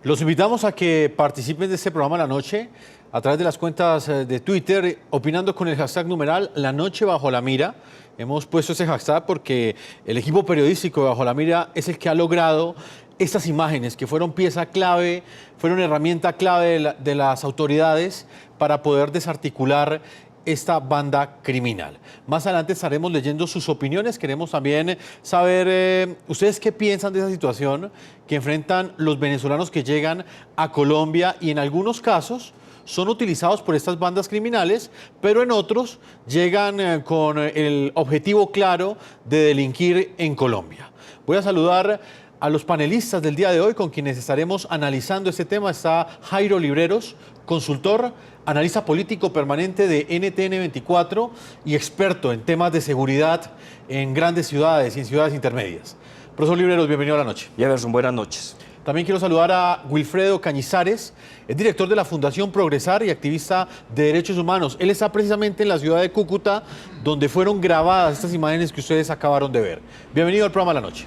Los invitamos a que participen de este programa La Noche a través de las cuentas de Twitter, opinando con el hashtag numeral La Noche Bajo la Mira. Hemos puesto ese hashtag porque el equipo periodístico de Bajo la Mira es el que ha logrado estas imágenes que fueron pieza clave, fueron herramienta clave de las autoridades para poder desarticular esta banda criminal. Más adelante estaremos leyendo sus opiniones. Queremos también saber ustedes qué piensan de esa situación que enfrentan los venezolanos que llegan a Colombia y en algunos casos son utilizados por estas bandas criminales, pero en otros llegan con el objetivo claro de delinquir en Colombia. Voy a saludar a los panelistas del día de hoy con quienes estaremos analizando este tema. Está Jairo Libreros, consultor, analista político permanente de NTN 24 y experto en temas de seguridad en grandes ciudades y en ciudades intermedias. Profesor Libreros, bienvenido a La Noche. Jefferson, buenas noches. También quiero saludar a Wilfredo Cañizares, es director de la Fundación Progresar y activista de derechos humanos. Él está precisamente en la ciudad de Cúcuta, donde fueron grabadas estas imágenes que ustedes acabaron de ver. Bienvenido al programa La Noche.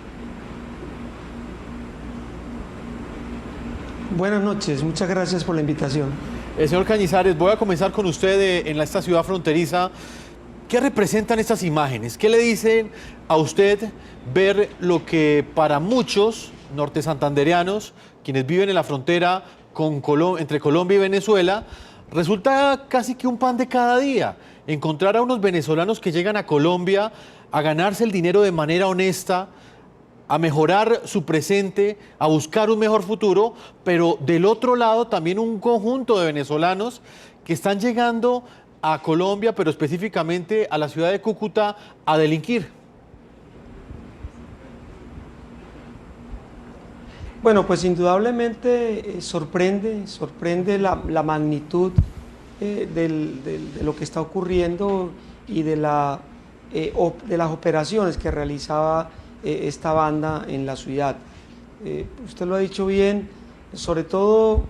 Buenas noches, muchas gracias por la invitación. Señor Cañizares, voy a comenzar con usted en esta ciudad fronteriza. ¿Qué representan estas imágenes? ¿Qué le dicen a usted ver lo que para muchos norte santandereanos, quienes viven en la frontera entre Colombia y Venezuela, resulta casi que un pan de cada día? Encontrar a unos venezolanos que llegan a Colombia a ganarse el dinero de manera honesta, a mejorar su presente, a buscar un mejor futuro, pero del otro lado también un conjunto de venezolanos que están llegando a Colombia, pero específicamente a la ciudad de Cúcuta, a delinquir. Bueno, pues indudablemente sorprende la magnitud de lo que está ocurriendo y de las operaciones que realizaba esta banda en la ciudad. Usted lo ha dicho bien, sobre todo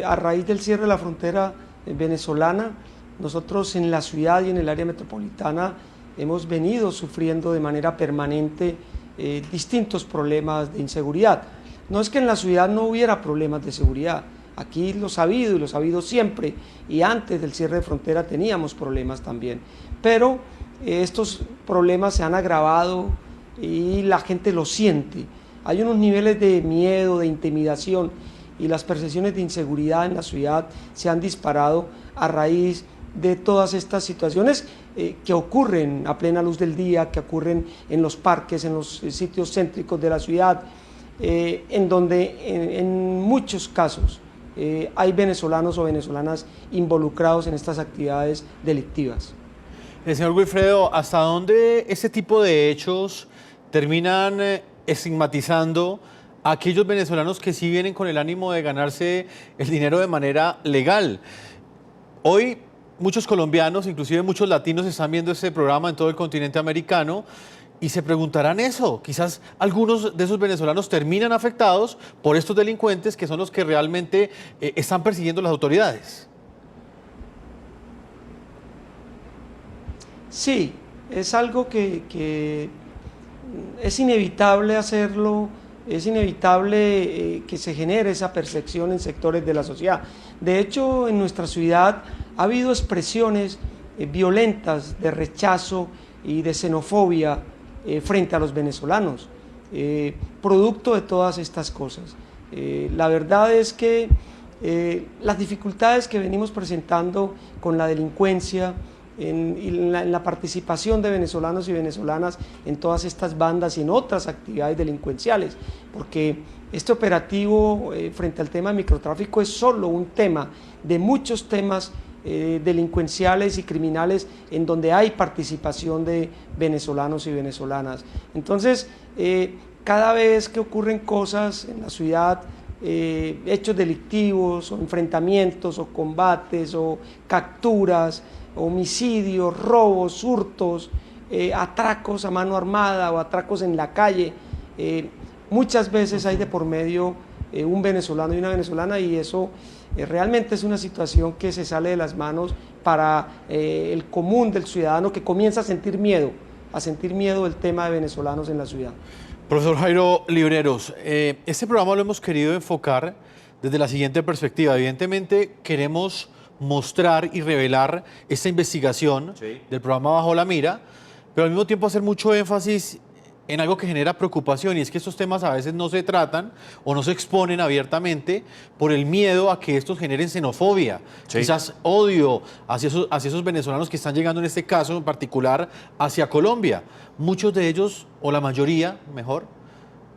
a raíz del cierre de la frontera venezolana, nosotros en la ciudad y en el área metropolitana hemos venido sufriendo de manera permanente distintos problemas de inseguridad. No es que en la ciudad no hubiera problemas de seguridad, aquí los ha habido y los ha habido siempre, y antes del cierre de frontera teníamos problemas también, pero estos problemas se han agravado y la gente lo siente. Hay unos niveles de miedo, de intimidación, y las percepciones de inseguridad en la ciudad se han disparado a raíz de todas estas situaciones que ocurren a plena luz del día, que ocurren en los parques, en los sitios céntricos de la ciudad, en donde en muchos casos hay venezolanos o venezolanas involucrados en estas actividades delictivas. Señor Wilfredo, ¿hasta dónde este tipo de hechos terminan estigmatizando a aquellos venezolanos que sí vienen con el ánimo de ganarse el dinero de manera legal? Hoy muchos colombianos, inclusive muchos latinos, están viendo este programa en todo el continente americano y se preguntarán eso. Quizás algunos de esos venezolanos terminan afectados por estos delincuentes que son los que realmente están persiguiendo las autoridades. Sí, es algo que es inevitable hacerlo, es inevitable que se genere esa percepción en sectores de la sociedad. De hecho, en nuestra ciudad ha habido expresiones violentas de rechazo y de xenofobia frente a los venezolanos, producto de todas estas cosas. La verdad es que las dificultades que venimos presentando con la delincuencia, en la participación de venezolanos y venezolanas en todas estas bandas y en otras actividades delincuenciales, porque este operativo frente al tema de microtráfico es solo un tema de muchos temas delincuenciales y criminales en donde hay participación de venezolanos y venezolanas. Entonces, cada vez que ocurren cosas en la ciudad, hechos delictivos o enfrentamientos o combates o capturas, homicidios, robos, hurtos, atracos a mano armada o atracos en la calle, muchas veces hay de por medio un venezolano y una venezolana, y eso realmente es una situación que se sale de las manos para el común del ciudadano, que comienza a sentir miedo del tema de venezolanos en la ciudad. Profesor Jairo Libreros, este programa lo hemos querido enfocar desde la siguiente perspectiva. Evidentemente queremos mostrar y revelar esta investigación del programa Bajo la Mira, pero al mismo tiempo hacer mucho énfasis en algo que genera preocupación, y es que estos temas a veces no se tratan o no se exponen abiertamente por el miedo a que estos generen xenofobia, quizás odio hacia esos venezolanos que están llegando en este caso en particular hacia Colombia. Muchos de ellos, o la mayoría, mejor,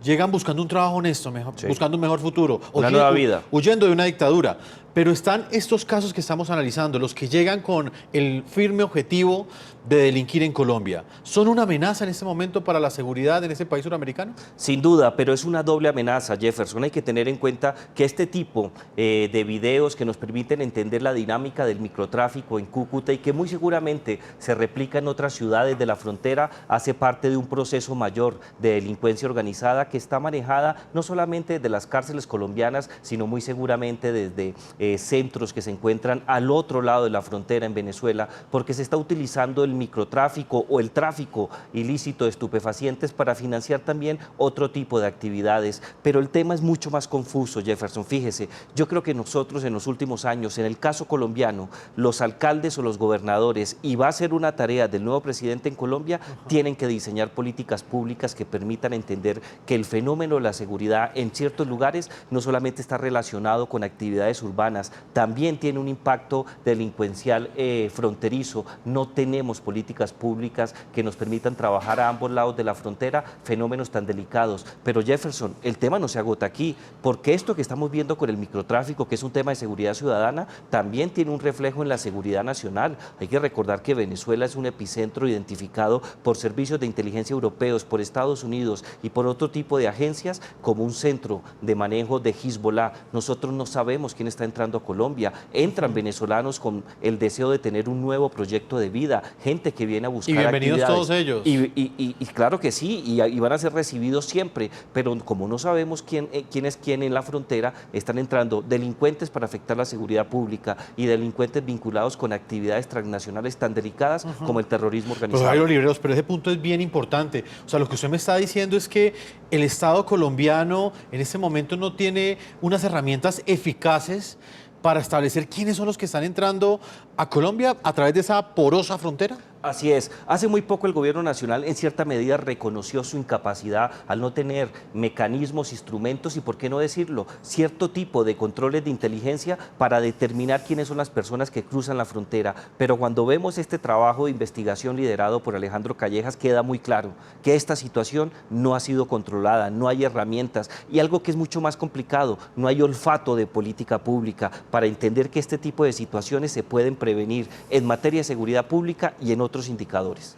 llegan buscando un trabajo honesto, buscando un mejor futuro, una nueva vida, huyendo de una dictadura. Pero están estos casos que estamos analizando, los que llegan con el firme objetivo de delinquir en Colombia. ¿Son una amenaza en este momento para la seguridad en este país suramericano? Sin duda, pero es una doble amenaza, Jefferson. Hay que tener en cuenta que este tipo de videos que nos permiten entender la dinámica del microtráfico en Cúcuta y que muy seguramente se replica en otras ciudades de la frontera, hace parte de un proceso mayor de delincuencia organizada que está manejada no solamente desde las cárceles colombianas, sino muy seguramente desde centros que se encuentran al otro lado de la frontera en Venezuela, porque se está utilizando el microtráfico o el tráfico ilícito de estupefacientes para financiar también otro tipo de actividades. Pero el tema es mucho más confuso, Jefferson. Fíjese, yo creo que nosotros en los últimos años, en el caso colombiano, los alcaldes o los gobernadores, y va a ser una tarea del nuevo presidente en Colombia, tienen que diseñar políticas públicas que permitan entender que el fenómeno de la seguridad en ciertos lugares no solamente está relacionado con actividades urbanas, también tiene un impacto delincuencial fronterizo. No tenemos políticas públicas que nos permitan trabajar a ambos lados de la frontera fenómenos tan delicados. Pero Jefferson, el tema no se agota aquí, porque esto que estamos viendo con el microtráfico, que es un tema de seguridad ciudadana, también tiene un reflejo en la seguridad nacional. Hay que recordar que Venezuela es un epicentro identificado por servicios de inteligencia europeos, por Estados Unidos y por otro tipo de agencias como un centro de manejo de Hezbollah. Nosotros no sabemos quién está entrando a Colombia. Entran venezolanos con el deseo de tener un nuevo proyecto de vida, gente que viene a buscar bienvenidos actividades. Todos ellos. Y claro que sí, y van a ser recibidos siempre, pero como no sabemos quién es quién en la frontera, están entrando delincuentes para afectar la seguridad pública y delincuentes vinculados con actividades transnacionales tan delicadas como el terrorismo organizado. Jairo Oliveros, pero ese punto es bien importante. O sea, lo que usted me está diciendo es que el Estado colombiano en este momento no tiene unas herramientas eficaces para establecer quiénes son los que están entrando a Colombia a través de esa porosa frontera. Así es. Hace muy poco el gobierno nacional en cierta medida reconoció su incapacidad al no tener mecanismos, instrumentos y, por qué no decirlo, cierto tipo de controles de inteligencia para determinar quiénes son las personas que cruzan la frontera. Pero cuando vemos este trabajo de investigación liderado por Alejandro Callejas, queda muy claro que esta situación no ha sido controlada, no hay herramientas y algo que es mucho más complicado, no hay olfato de política pública para entender que este tipo de situaciones se pueden prevenir en materia de seguridad pública y en otros indicadores.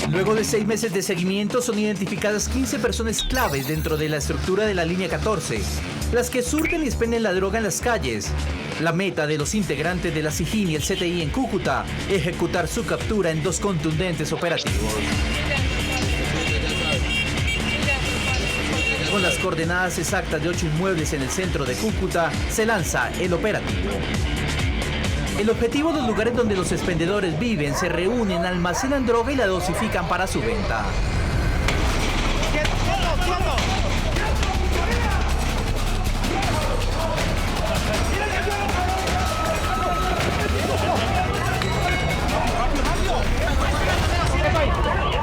Luego de 6 meses de seguimiento, son identificadas 15 personas claves dentro de la estructura de la línea 14, las que surten y expenden la droga en las calles. La meta de los integrantes de la SIJIN y el CTI en Cúcuta, ejecutar su captura en 2 contundentes operativos. Con las coordenadas exactas de 8 inmuebles en el centro de Cúcuta, se lanza el operativo. El objetivo de los lugares donde los expendedores viven, se reúnen, almacenan droga y la dosifican para su venta.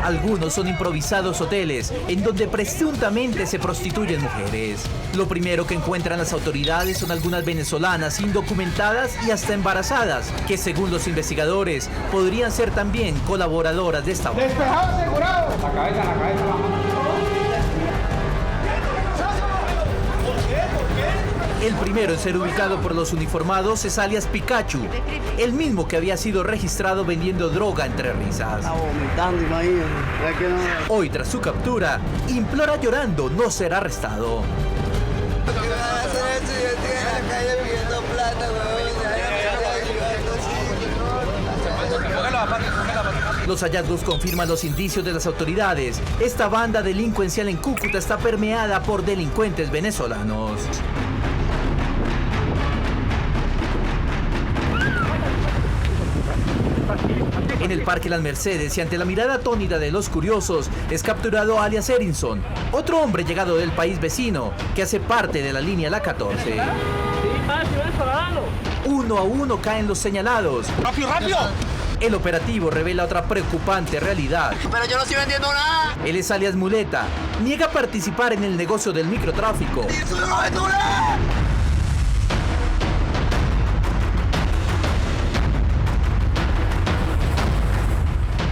Algunos son improvisados hoteles en donde presuntamente se prostituyen mujeres. Lo primero que encuentran las autoridades son algunas venezolanas indocumentadas y hasta embarazadas, que según los investigadores podrían ser también colaboradoras de esta banda. ¡Despejado, asegurado! La cabeza, la cabeza. El primero en ser ubicado por los uniformados es alias Pikachu, el mismo que había sido registrado vendiendo droga entre risas. Hoy, tras su captura, implora llorando no ser arrestado. Los hallazgos confirman los indicios de las autoridades. Esta banda delincuencial en Cúcuta está permeada por delincuentes venezolanos. En el Parque Las Mercedes y ante la mirada atónita de los curiosos es capturado alias Erinson, otro hombre llegado del país vecino que hace parte de la línea La 14. 1 a 1 caen los señalados. ¡Rápido, rápido! El operativo revela otra preocupante realidad. Pero yo no estoy vendiendo nada. Él es alias Muleta, niega participar en el negocio del microtráfico. ¡Eso no vendo nada!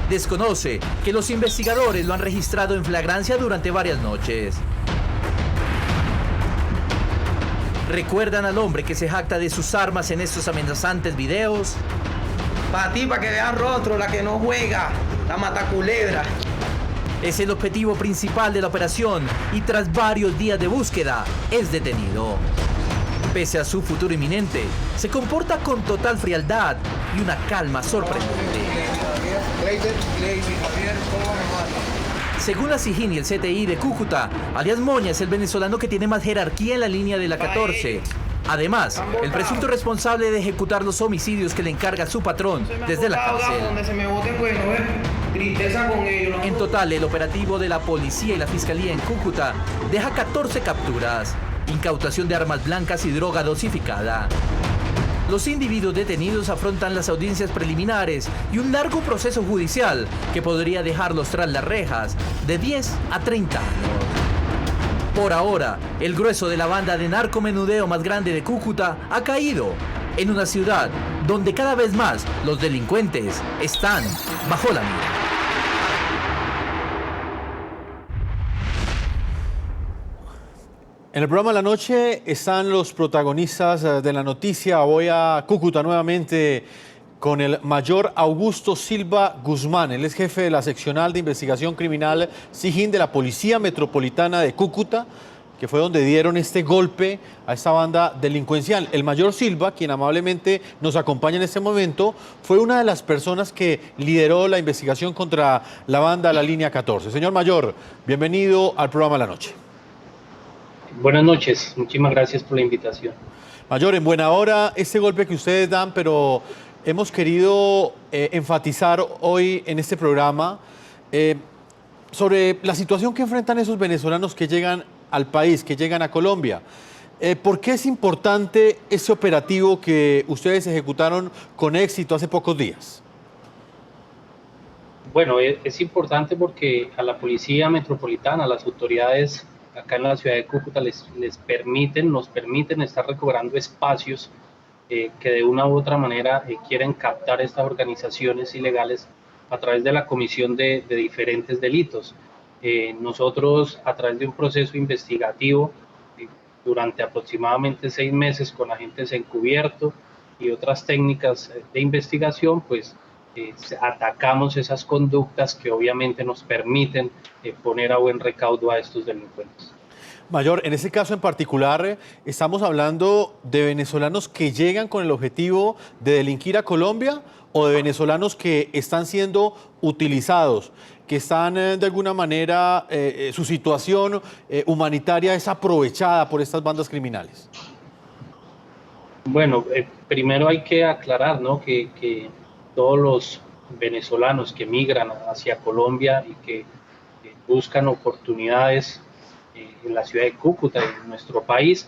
Desconoce que los investigadores lo han registrado en flagrancia durante varias noches. ¿Recuerdan al hombre que se jacta de sus armas en estos amenazantes videos? Para ti, para que veas rostro, la que no juega, la mataculebra. Es el objetivo principal de la operación y tras varios días de búsqueda es detenido. Pese a su futuro inminente, se comporta con total frialdad y una calma sorprendente. Según la SIJIN y el CTI de Cúcuta, alias Moña es el venezolano que tiene más jerarquía en la línea de la 14. Además, el presunto responsable de ejecutar los homicidios que le encarga su patrón desde la cárcel. En total, el operativo de la policía y la fiscalía en Cúcuta deja 14 capturas, incautación de armas blancas y droga dosificada. Los individuos detenidos afrontan las audiencias preliminares y un largo proceso judicial que podría dejarlos tras las rejas de 10 a 30 años. Por ahora, el grueso de la banda de narcomenudeo más grande de Cúcuta ha caído en una ciudad donde cada vez más los delincuentes están bajo la mira. En el programa de la noche están los protagonistas de la noticia. Voy a Cúcuta nuevamente con el mayor Augusto Silva Guzmán. Él es jefe de la seccional de investigación criminal SIJIN de la Policía Metropolitana de Cúcuta, que fue donde dieron este golpe a esta banda delincuencial. El mayor Silva, quien amablemente nos acompaña en este momento, fue una de las personas que lideró la investigación contra la banda La Línea 14. Señor mayor, bienvenido al programa de la noche. Buenas noches, muchísimas gracias por la invitación. Mayor, en buena hora este golpe que ustedes dan, pero hemos querido enfatizar hoy en este programa sobre la situación que enfrentan esos venezolanos que llegan al país, que llegan a Colombia. ¿Por qué es importante ese operativo que ustedes ejecutaron con éxito hace pocos días? Bueno, es importante porque a la Policía Metropolitana, a las autoridades acá en la ciudad de Cúcuta nos permiten estar recobrando espacios que de una u otra manera quieren captar estas organizaciones ilegales a través de la comisión de diferentes delitos. Nosotros, a través de un proceso investigativo, durante aproximadamente 6 meses con agentes encubiertos y otras técnicas de investigación, pues atacamos esas conductas que obviamente nos permiten poner a buen recaudo a estos delincuentes. Mayor, en ese caso en particular, estamos hablando de venezolanos que llegan con el objetivo de delinquir a Colombia o de venezolanos que están siendo utilizados, que están de alguna manera, su situación humanitaria es aprovechada por estas bandas criminales. Bueno, primero hay que aclarar, ¿no?, que todos los venezolanos que migran hacia Colombia y que buscan oportunidades en la ciudad de Cúcuta, en nuestro país,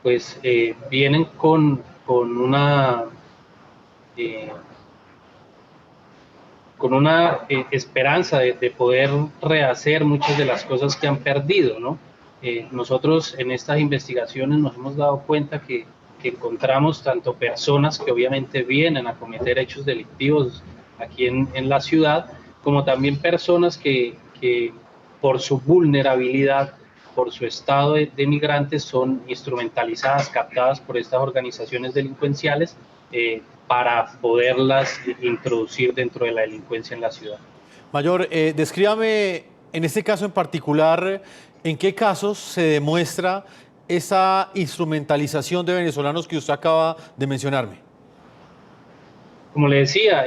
pues vienen con una esperanza de poder rehacer muchas de las cosas que han perdido, ¿no? Nosotros en estas investigaciones nos hemos dado cuenta que encontramos tanto personas que obviamente vienen a cometer hechos delictivos aquí en la ciudad, como también personas que por su vulnerabilidad, por su estado de migrantes, son instrumentalizadas, captadas por estas organizaciones delincuenciales para poderlas introducir dentro de la delincuencia en la ciudad. Mayor, descríbame en este caso en particular, ¿en qué casos se demuestra esa instrumentalización de venezolanos que usted acaba de mencionarme? Como le decía,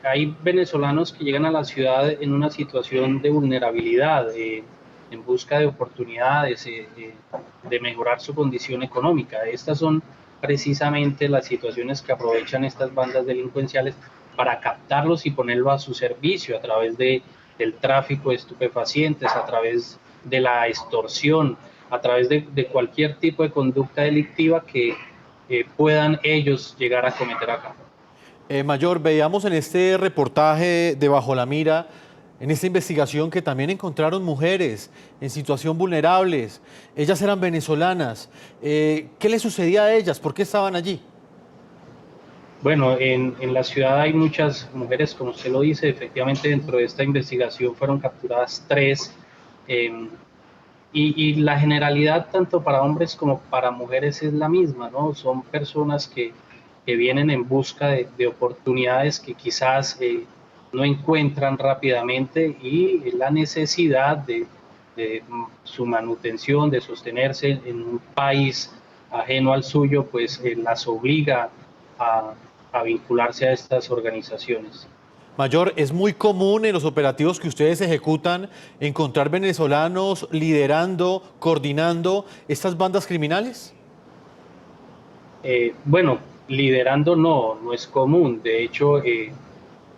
hay venezolanos que llegan a la ciudad en una situación de vulnerabilidad, en busca de oportunidades, de mejorar su condición económica. Estas son precisamente las situaciones que aprovechan estas bandas delincuenciales para captarlos y ponerlos a su servicio a través del tráfico de estupefacientes, a través de la extorsión, a través de cualquier tipo de conducta delictiva que puedan ellos llegar a cometer acá. Mayor, veíamos en este reportaje de Bajo la Mira, en esta investigación, que también encontraron mujeres en situación vulnerables. Ellas eran venezolanas. ¿Qué les sucedía a ellas? ¿Por qué estaban allí? Bueno, en la ciudad hay muchas mujeres, como usted lo dice. Efectivamente, dentro de esta investigación fueron capturadas 3. Y la generalidad, tanto para hombres como para mujeres, es la misma, ¿no? Son personas que vienen en busca de oportunidades que quizás no encuentran rápidamente, y la necesidad de su manutención, de sostenerse en un país ajeno al suyo, pues las obliga a vincularse a estas organizaciones. Mayor, ¿es muy común en los operativos que ustedes ejecutan encontrar venezolanos liderando, coordinando estas bandas criminales? Bueno, liderando no es común. De hecho,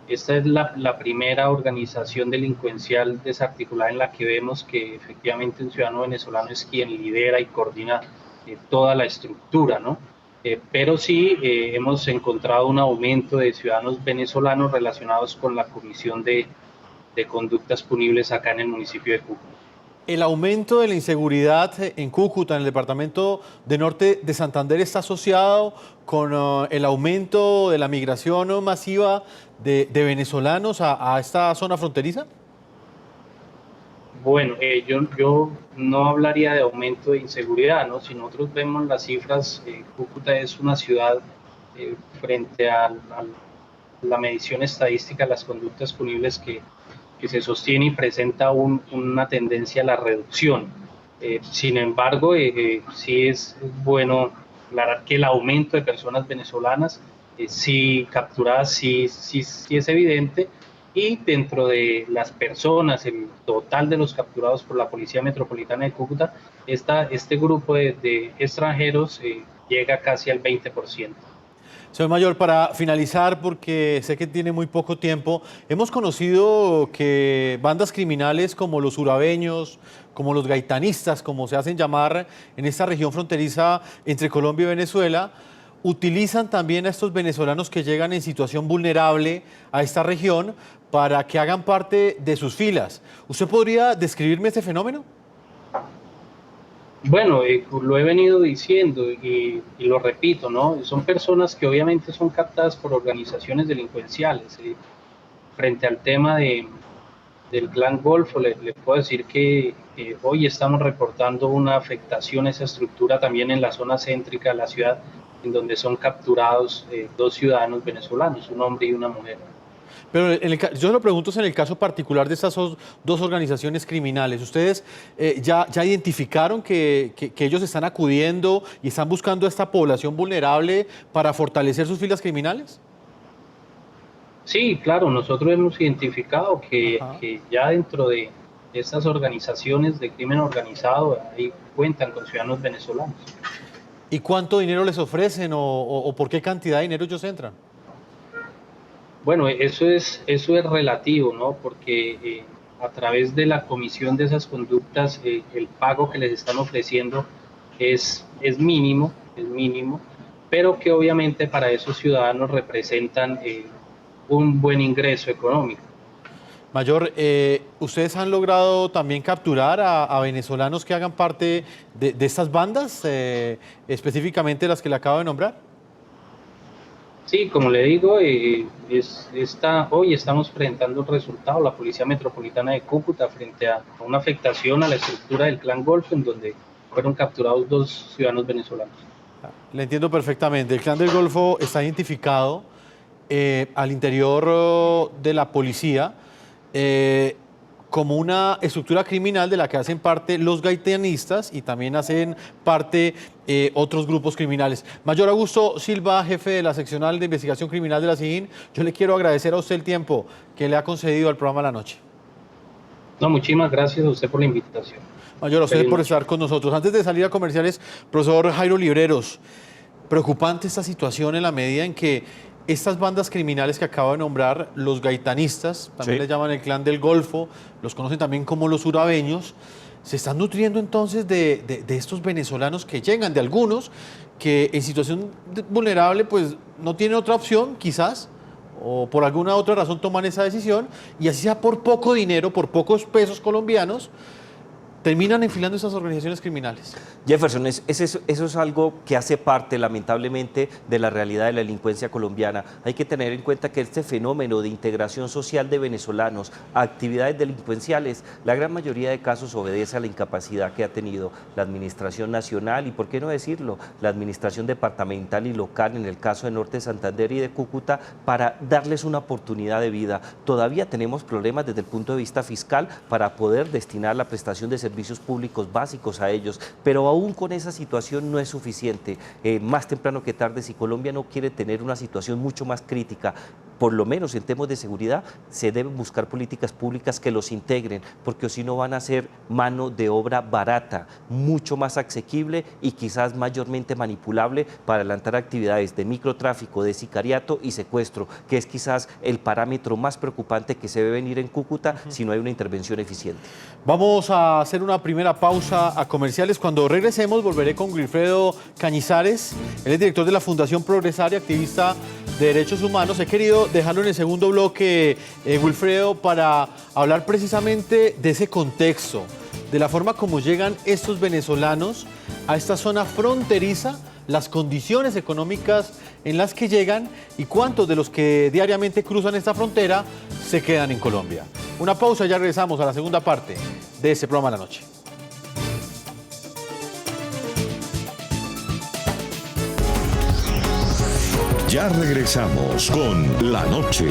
esta es la primera organización delincuencial desarticulada en la que vemos que efectivamente un ciudadano venezolano es quien lidera y coordina toda la estructura, ¿no? Pero sí hemos encontrado un aumento de ciudadanos venezolanos relacionados con la comisión de conductas punibles acá en el municipio de Cúcuta. ¿El aumento de la inseguridad en Cúcuta, en el departamento de Norte de Santander, está asociado con el aumento de la migración masiva de venezolanos a esta zona fronteriza? Bueno, yo no hablaría de aumento de inseguridad, ¿no? Si nosotros vemos las cifras, Cúcuta es una ciudad frente a la medición estadística de las conductas punibles que se sostiene y presenta una tendencia a la reducción. Sin embargo, sí es bueno aclarar que el aumento de personas venezolanas, sí capturadas, sí es evidente. Y dentro de las personas, el total de los capturados por la Policía Metropolitana de Cúcuta, este grupo de extranjeros llega casi al 20%. Señor Mayor, para finalizar, porque sé que tiene muy poco tiempo, hemos conocido que bandas criminales como los urabeños, como los gaitanistas, como se hacen llamar en esta región fronteriza entre Colombia y Venezuela, utilizan también a estos venezolanos que llegan en situación vulnerable a esta región para que hagan parte de sus filas. ¿Usted podría describirme este fenómeno? Bueno, lo he venido diciendo y lo repito, ¿no? Son personas que obviamente son captadas por organizaciones delincuenciales. Frente al tema del Clan Golfo, le puedo decir que hoy estamos reportando una afectación a esa estructura también en la zona céntrica de la ciudad, en donde son capturados 2 ciudadanos venezolanos, un hombre y una mujer. Pero yo lo pregunto en el caso particular de estas 2 organizaciones criminales. ¿Ustedes ya identificaron que ellos están acudiendo y están buscando a esta población vulnerable para fortalecer sus filas criminales? Sí, claro, nosotros hemos identificado que ya dentro de estas organizaciones de crimen organizado ahí cuentan con ciudadanos venezolanos. ¿Y cuánto dinero les ofrecen o por qué cantidad de dinero ellos entran? Bueno, eso es relativo, ¿no? Porque a través de la comisión de esas conductas, el pago que les están ofreciendo es mínimo, pero que obviamente para esos ciudadanos representan un buen ingreso económico. Mayor, ¿ustedes han logrado también capturar a venezolanos que hagan parte de estas bandas, específicamente las que le acabo de nombrar? Sí, como le digo, hoy estamos presentando el resultado, la Policía Metropolitana de Cúcuta, frente a una afectación a la estructura del Clan Golfo, en donde fueron capturados 2 ciudadanos venezolanos. Le entiendo perfectamente. El Clan del Golfo está identificado al interior de la policía como una estructura criminal de la que hacen parte los gaitanistas y también hacen parte otros grupos criminales. Mayor Augusto Silva, jefe de la seccional de investigación criminal de la SIJIN, yo le quiero agradecer a usted el tiempo que le ha concedido al programa La Noche. No, muchísimas gracias a usted por la invitación. Mayor, a usted por estar con nosotros. Antes de salir a comerciales, profesor Jairo Libreros, preocupante esta situación en la medida en que estas bandas criminales que acabo de nombrar, los gaitanistas, también Sí. les llaman el clan del Golfo, los conocen también como los urabeños, se están nutriendo entonces de estos venezolanos que llegan, de algunos que en situación vulnerable pues no tienen otra opción quizás, o por alguna otra razón toman esa decisión, y así sea por poco dinero, por pocos pesos colombianos, terminan enfilando esas organizaciones criminales. Jefferson, eso es algo que hace parte, lamentablemente, de la realidad de la delincuencia colombiana. Hay que tener en cuenta que este fenómeno de integración social de venezolanos a actividades delincuenciales, la gran mayoría de casos obedece a la incapacidad que ha tenido la administración nacional y, por qué no decirlo, la administración departamental y local, en el caso de Norte de Santander y de Cúcuta, para darles una oportunidad de vida. Todavía tenemos problemas desde el punto de vista fiscal para poder destinar la prestación de servicios públicos básicos a ellos, pero aún con esa situación no es suficiente. Más temprano que tarde, si Colombia no quiere tener una situación mucho más crítica, por lo menos en temas de seguridad, se deben buscar políticas públicas que los integren, porque si no van a ser mano de obra barata, mucho más asequible y quizás mayormente manipulable para adelantar actividades de microtráfico, de sicariato y secuestro, que es quizás el parámetro más preocupante que se ve venir en Cúcuta si no hay una intervención eficiente. Vamos a hacer una primera pausa a comerciales. Cuando regresemos volveré con Wilfredo Cañizares. Él es director de la Fundación Progresar y activista de derechos humanos. He querido dejarlo en el segundo bloque, Wilfredo, para hablar precisamente de ese contexto, de la forma como llegan estos venezolanos a esta zona fronteriza, las condiciones económicas en las que llegan y cuántos de los que diariamente cruzan esta frontera se quedan en Colombia. Una pausa y ya regresamos a la segunda parte de este programa de la noche. Ya regresamos con La Noche.